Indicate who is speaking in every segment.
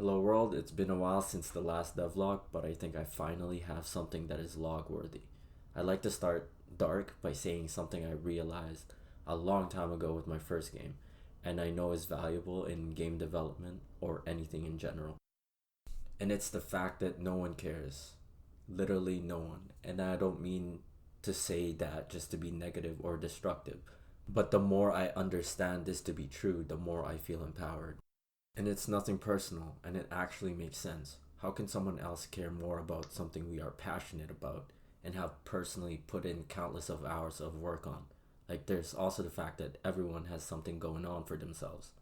Speaker 1: Hello world, it's been a while since the last devlog, but I think I finally have something that is log worthy. I'd like to start dark by saying something I realized a long time ago with my first game, and I know is valuable in game development or anything in general. And it's the fact that no one cares. Literally no one. And I don't mean to say that just to be negative or destructive, but the more I understand this to be true, the more I feel empowered. And it's nothing personal, and it actually makes sense. How can someone else care more about something we are passionate about and have personally put in countless of hours of work on? Like, there's also the fact that everyone has something going on for themselves,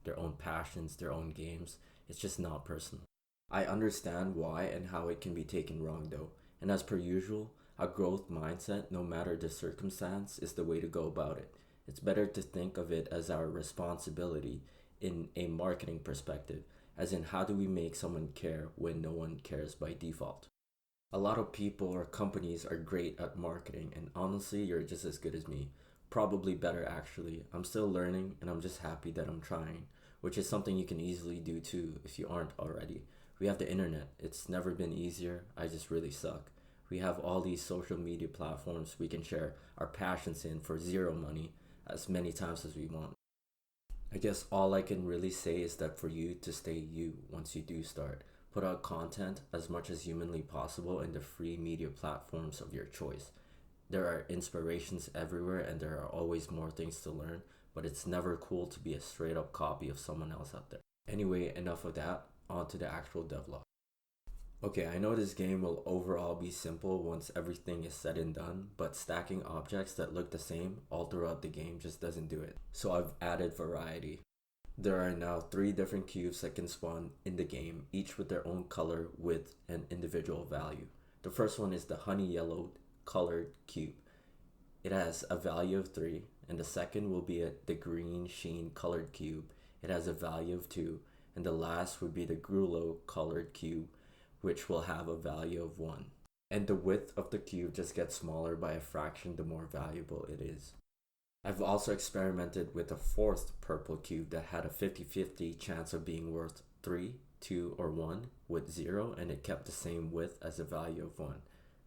Speaker 1: their own passions, their own games. It's just not personal. I understand why and how it can be taken wrong though, and as per usual, a growth mindset, no matter the circumstance, is the way to go about it. It's better to think of it as our responsibility in a marketing perspective, as in how do we make someone care when no one cares by default. A lot of people or companies are great at marketing, and honestly, you're just as good as me. Probably better actually. I'm still learning, and I'm just happy that I'm trying, which is something you can easily do too if you aren't already. We have the internet. It's never been easier. I just really suck. We have all these social media platforms we can share our passions in for zero money as many times as we want. I guess all I can really say is that for you to stay you once you do start, put out content as much as humanly possible in the free media platforms of your choice. There are inspirations everywhere and there are always more things to learn, but it's never cool to be a straight up copy of someone else out there. Anyway, enough of that, on to the actual devlog. Okay, I know this game will overall be simple once everything is said and done, but stacking objects that look the same all throughout the game just doesn't do it. So I've added variety. There are now 3 different cubes that can spawn in the game, each with their own color, width, and individual value. The first one is the honey yellow colored cube. It has a value of 3, and the second will be the green sheen colored cube. It has a value of 2, and the last would be the grulo colored cube, which will have a value of 1. And the width of the cube just gets smaller by a fraction the more valuable it is. I've also experimented with a 4th purple cube that had a 50-50 chance of being worth 3, 2, or 1 with 0, and it kept the same width as a value of 1.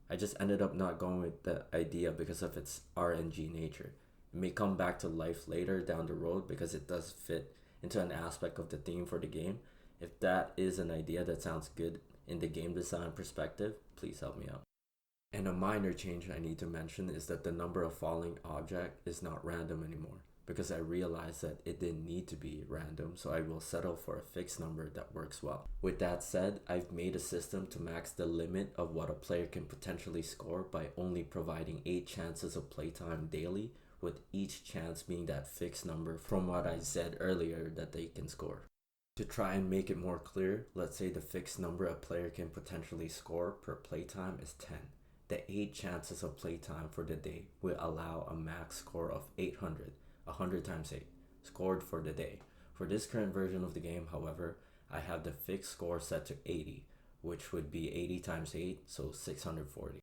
Speaker 1: I just ended up not going with the idea because of its RNG nature. It may come back to life later down the road because it does fit into an aspect of the theme for the game. If that is an idea that sounds good in the game design perspective, please help me out. And a minor change I need to mention is that the number of falling object is not random anymore, because I realized that it didn't need to be random, so I will settle for a fixed number that works well. With that said, I've made a system to max the limit of what a player can potentially score by only providing 8 chances of playtime daily, with each chance being that fixed number from what I said earlier that they can score. To try and make it more clear, let's say the fixed number a player can potentially score per playtime is 10. The 8 chances of playtime for the day will allow a max score of 800, 100 times 8, scored for the day. For this current version of the game, however, I have the fixed score set to 80, which would be 80 times 8, so 640.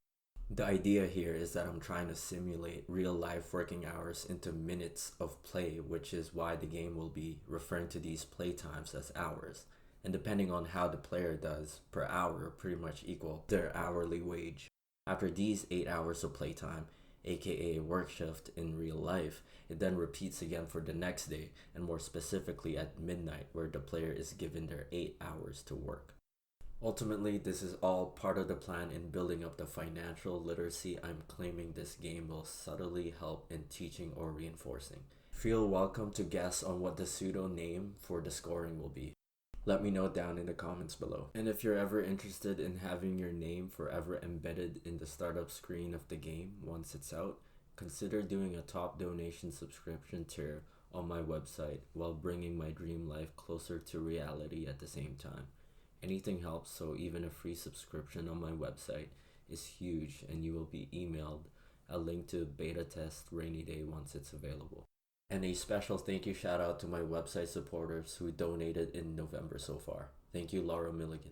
Speaker 1: The idea here is that I'm trying to simulate real life working hours into minutes of play, which is why the game will be referring to these play times as hours. And depending on how the player does per hour, pretty much equal their hourly wage. After these 8 hours of playtime, aka work shift in real life, it then repeats again for the next day, and more specifically at midnight, where the player is given their 8 hours to work. Ultimately, this is all part of the plan in building up the financial literacy I'm claiming this game will subtly help in teaching or reinforcing. Feel welcome to guess on what the pseudo name for the scoring will be. Let me know down in the comments below. And if you're ever interested in having your name forever embedded in the startup screen of the game once it's out, consider doing a top donation subscription tier on my website while bringing my dream life closer to reality at the same time. Anything helps, so even a free subscription on my website is huge, and you will be emailed a link to beta test rainy day once it's available. And a special thank you shout out to my website supporters who donated in November so far. Thank you, Laura Milligan.